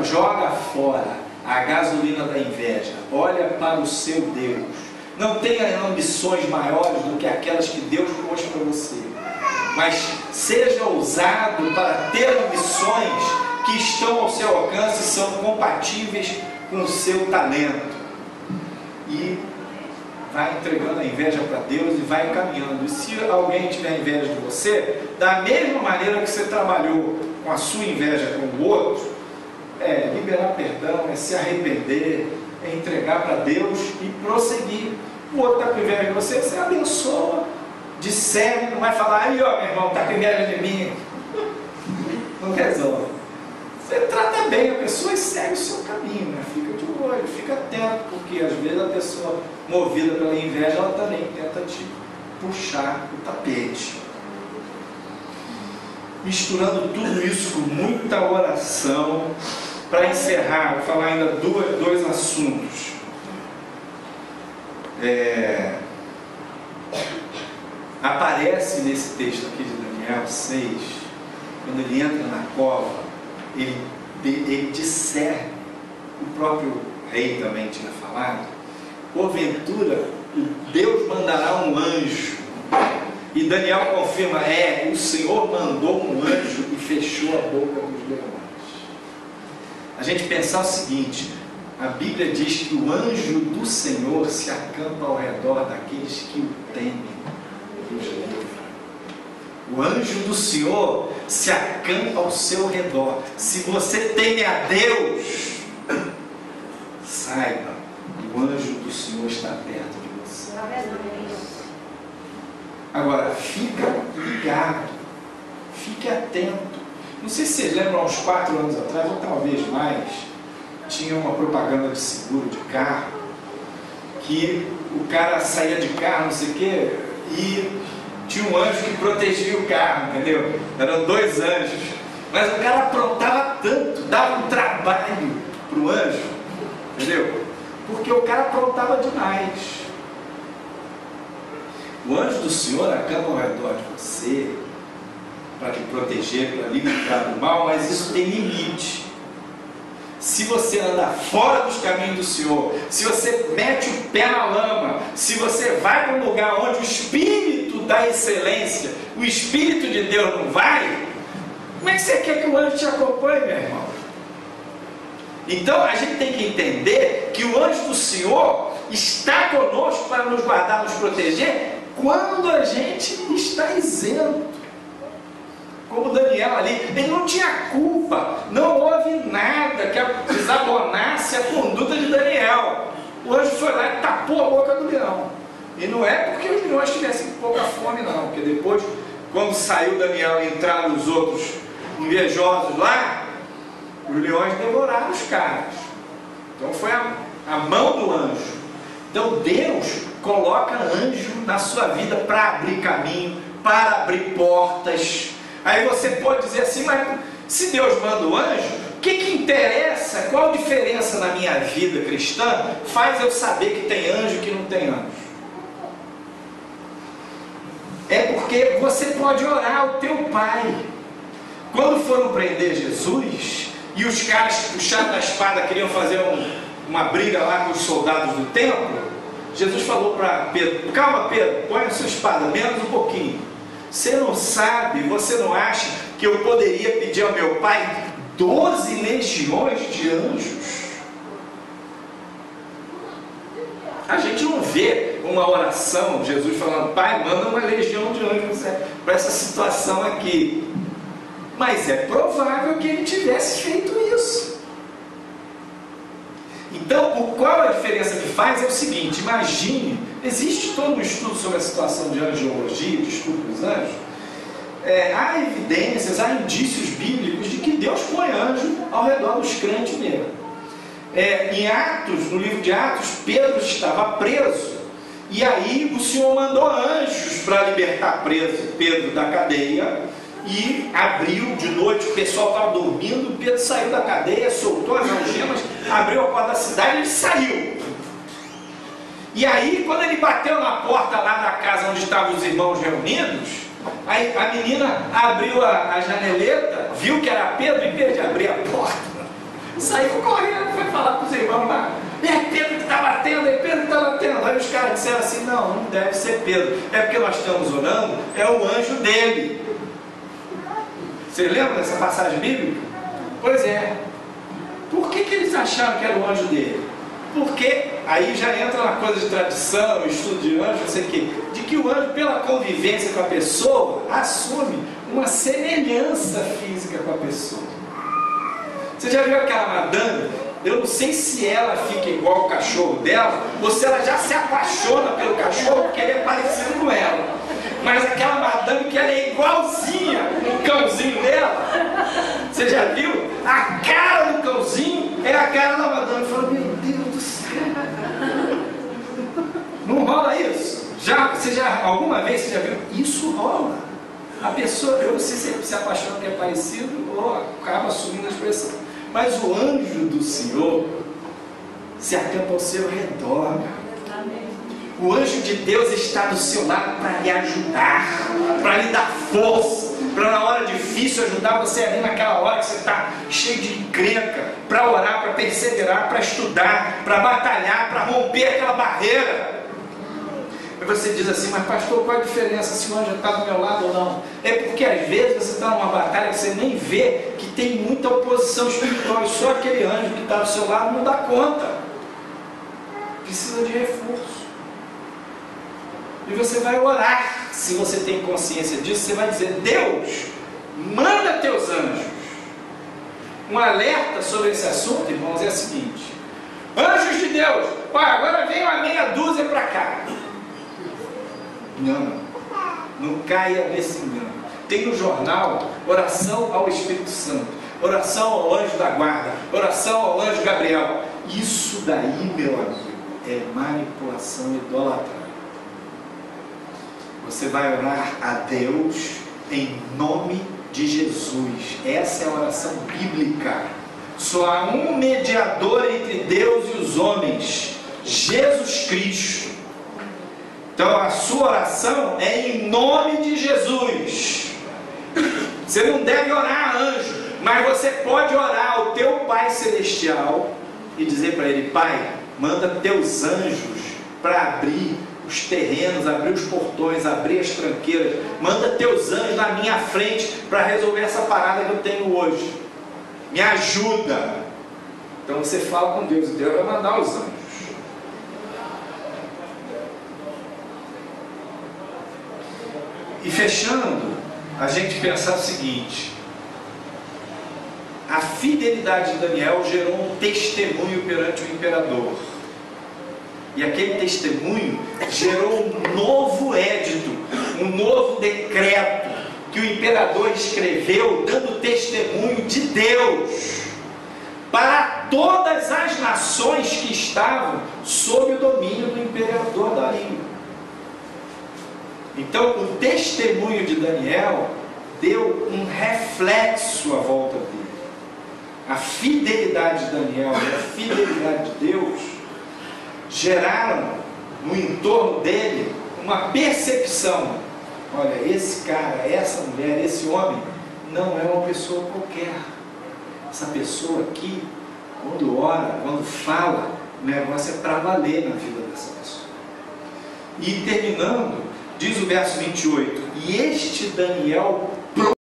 joga fora a gasolina da inveja, olha para o seu Deus. Não tenha ambições maiores do que aquelas que Deus pôs para você, mas seja ousado para ter ambições que estão ao seu alcance e são compatíveis com o seu talento. E vai entregando a inveja para Deus e vai caminhando. E se alguém tiver inveja de você, da mesma maneira que você trabalhou com a sua inveja com o outro, liberar perdão, é se arrepender, é entregar para Deus e prosseguir. O outro está com inveja de você, você abençoa, discerne, não vai falar, aí ó, meu irmão, está com inveja de mim. Não resolve. Você trata bem a pessoa e segue o seu caminho, né? Fica de olho, fica atento, porque às vezes a pessoa movida pela inveja, ela também tenta te puxar o tapete. Misturando tudo isso com muita oração, para encerrar, vou falar ainda dois assuntos. Aparece nesse texto aqui de Daniel 6, quando ele entra na cova, ele discerne, o próprio rei também tinha falado, porventura Deus mandará um anjo, e Daniel confirma, o Senhor mandou um anjo e fechou a boca dos leões. A gente pensar o seguinte, a Bíblia diz que o anjo do Senhor se acampa ao redor daqueles que o temem e os livra. O anjo do Senhor se acampa ao seu redor. Se você teme a Deus, saiba, o anjo do Senhor está perto de você. Agora, fica ligado, fique atento. Não sei se vocês lembram, há uns 4 anos atrás, ou talvez mais, tinha uma propaganda de seguro de carro, que o cara saía de carro, não sei o quê, e tinha um anjo que protegia o carro, entendeu? Eram 2 anjos. Mas o cara aprontava tanto, dava um trabalho para o anjo, entendeu? Porque o cara aprontava demais. O anjo do Senhor acampa ao redor de você, para te proteger, para livrar do mal, mas isso tem limite. Se você andar fora dos caminhos do Senhor, se você mete o pé na lama, se você vai para um lugar onde o Espírito da excelência, o Espírito de Deus não vai, como é que você quer que o anjo te acompanhe, meu irmão? Então a gente tem que entender que o anjo do Senhor está conosco para nos guardar, nos proteger, quando a gente está isento. Como Daniel ali, ele não tinha culpa, não houve nada que desabonasse a conduta de Daniel. O anjo foi lá e tapou a boca do leão. E não é porque os leões tivessem pouca fome, não, porque depois, quando saiu Daniel e entraram os outros invejosos lá, os leões devoraram os caras. Então foi a mão do anjo. Então Deus coloca anjo na sua vida para abrir caminho, para abrir portas. Aí você pode dizer assim, mas se Deus manda o anjo, o que interessa? Qual a diferença na minha vida cristã faz eu saber que tem anjo e que não tem anjo? É porque você pode orar ao teu Pai. Quando foram prender Jesus e os caras puxaram da espada, queriam fazer uma briga lá com os soldados do templo, Jesus falou para Pedro, calma Pedro, põe a sua espada, menos um pouquinho. Você não sabe, você não acha que eu poderia pedir ao meu Pai 12 legiões de anjos? A gente não vê uma oração, Jesus falando, Pai, manda uma legião de anjos para essa situação aqui. Mas é provável que ele tivesse feito isso. Então, qual a diferença que faz é o seguinte, imagine, existe todo um estudo sobre a situação de angiologia, de estudo dos anjos, há evidências, há indícios bíblicos de que Deus põe anjo ao redor dos crentes mesmo. Em Atos, no livro de Atos, Pedro estava preso, e aí o Senhor mandou anjos para libertar Pedro da cadeia, e abriu de noite, o pessoal estava dormindo, Pedro saiu da cadeia, soltou as algemas, abriu a porta da cidade e ele saiu. E aí, quando ele bateu na porta lá da casa onde estavam os irmãos reunidos, aí a menina abriu a janeleta, viu que era Pedro, em vez de abrir a porta, saiu correndo, foi falar para os irmãos lá. É Pedro que está batendo, é Pedro que está batendo. Aí os caras disseram assim, não deve ser Pedro. É porque nós estamos orando, é o anjo dele. Vocês lembram dessa passagem bíblica? Pois é. Por que eles acharam que era o anjo dele? Porque aí já entra uma coisa de tradição, estudo de anjo, não sei o quê, de que o anjo, pela convivência com a pessoa, assume uma semelhança física com a pessoa. Você já viu aquela madame? Eu não sei se ela fica igual o cachorro dela, ou se ela já se apaixona pelo cachorro porque ele é parecido com ela. Mas aquela madame que ela é igualzinha o cãozinho dela, você já viu? A cara do cãozinho é a cara da madame. Fala, meu Deus do céu. Não rola isso? Alguma vez você já viu? Isso rola. A pessoa, eu não sei se se apaixona que é parecido ou acaba assumindo a expressão. Mas o anjo do Senhor se acampa ao seu redor. O anjo de Deus está do seu lado para lhe ajudar, para lhe dar força, para na hora difícil ajudar você ali naquela hora que você está cheio de encrenca, para orar, para perseverar, para estudar, para batalhar, para romper aquela barreira. E você diz assim, mas pastor, qual a diferença se o anjo está do meu lado ou não? É porque às vezes você está numa batalha que você nem vê que tem muita oposição espiritual, e só aquele anjo que está do seu lado não dá conta. Precisa de reforço. E você vai orar, se você tem consciência disso, você vai dizer, Deus, manda teus anjos. Um alerta sobre esse assunto, irmãos, é o seguinte, anjos de Deus, agora vem uma meia dúzia para cá. Não caia nesse engano. Tem no jornal, oração ao Espírito Santo, oração ao anjo da guarda, oração ao anjo Gabriel. Isso daí, meu amigo, é manipulação idolatrada. Você vai orar a Deus em nome de Jesus. Essa é a oração bíblica. Só há um mediador entre Deus e os homens, Jesus Cristo. Então a sua oração é em nome de Jesus. Você não deve orar a anjo, mas você pode orar ao teu Pai Celestial e dizer para ele, Pai, manda teus anjos para abrir os terrenos, abrir os portões, abrir as tranqueiras, manda teus anjos na minha frente para resolver essa parada que eu tenho hoje, me ajuda. Então você fala com Deus, e Deus vai mandar os anjos. E fechando, a gente pensar o seguinte, a fidelidade de Daniel gerou um testemunho perante o imperador. E aquele testemunho gerou um novo édito, um novo decreto que o imperador escreveu, dando testemunho de Deus para todas as nações que estavam sob o domínio do imperador Dario. Então, o testemunho de Daniel deu um reflexo à volta dele. A fidelidade de Daniel e a fidelidade de Deus geraram no entorno dele uma percepção. Olha, esse cara, essa mulher, esse homem não é uma pessoa qualquer. Essa pessoa aqui, quando ora, quando fala, o negócio é para valer na vida dessa pessoa. E terminando, diz o verso 28, e este Daniel